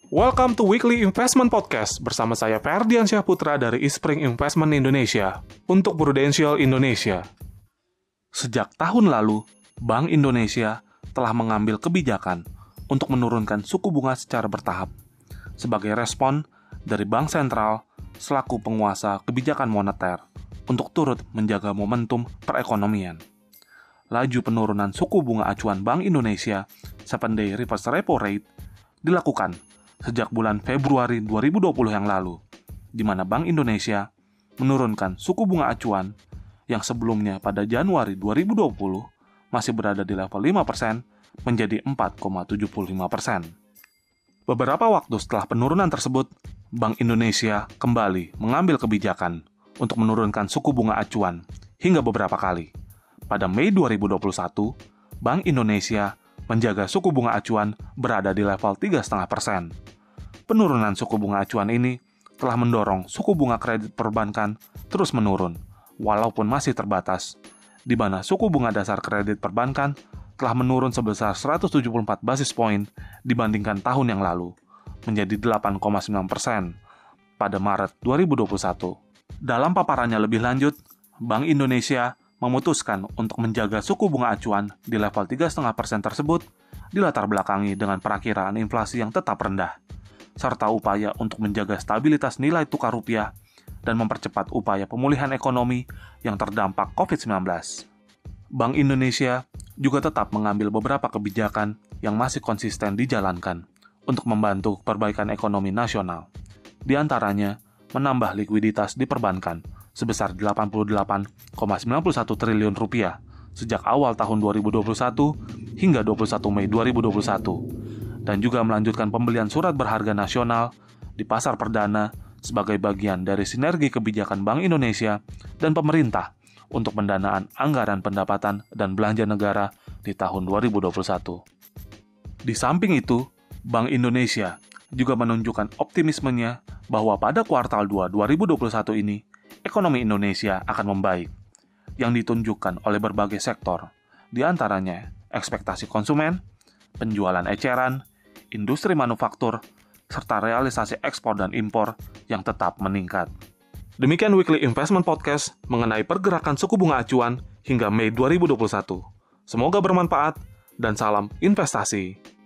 Welcome to Weekly Investment Podcast bersama saya Ferdiansyah Putra dari Eastspring Investment Indonesia untuk Prudential Indonesia. Sejak tahun lalu, Bank Indonesia telah mengambil kebijakan untuk menurunkan suku bunga secara bertahap sebagai respon dari Bank Sentral selaku penguasa kebijakan moneter untuk turut menjaga momentum perekonomian. Laju penurunan suku bunga acuan Bank Indonesia 7-day reverse repo rate dilakukan sejak bulan Februari 2020 yang lalu, di mana Bank Indonesia menurunkan suku bunga acuan yang sebelumnya pada Januari 2020 masih berada di level 5% menjadi 4,75%. Beberapa waktu setelah penurunan tersebut, Bank Indonesia kembali mengambil kebijakan untuk menurunkan suku bunga acuan hingga beberapa kali. Pada Mei 2021, Bank Indonesia menjaga suku bunga acuan berada di level 3,5%. Penurunan suku bunga acuan ini telah mendorong suku bunga kredit perbankan terus menurun, walaupun masih terbatas, di mana suku bunga dasar kredit perbankan telah menurun sebesar 174 basis poin dibandingkan tahun yang lalu, menjadi 8,9% pada Maret 2021. Dalam paparannya lebih lanjut, Bank Indonesia memutuskan untuk menjaga suku bunga acuan di level 3,5% tersebut dilatar belakangi dengan perakiraan inflasi yang tetap rendah, serta upaya untuk menjaga stabilitas nilai tukar rupiah dan mempercepat upaya pemulihan ekonomi yang terdampak COVID-19. Bank Indonesia juga tetap mengambil beberapa kebijakan yang masih konsisten dijalankan untuk membantu perbaikan ekonomi nasional. Di antaranya, menambah likuiditas di perbankan sebesar 88,91 triliun rupiah sejak awal tahun 2021 hingga 21 Mei 2021, dan juga melanjutkan pembelian surat berharga nasional di pasar perdana sebagai bagian dari sinergi kebijakan Bank Indonesia dan pemerintah untuk pendanaan anggaran pendapatan dan belanja negara di tahun 2021. Di samping itu, Bank Indonesia juga menunjukkan optimismenya bahwa pada kuartal 2 2021 ini, ekonomi Indonesia akan membaik, yang ditunjukkan oleh berbagai sektor, di antaranya ekspektasi konsumen, penjualan eceran, industri manufaktur, serta realisasi ekspor dan impor yang tetap meningkat. Demikian Weekly Investment Podcast mengenai pergerakan suku bunga acuan hingga Mei 2021. Semoga bermanfaat dan salam investasi.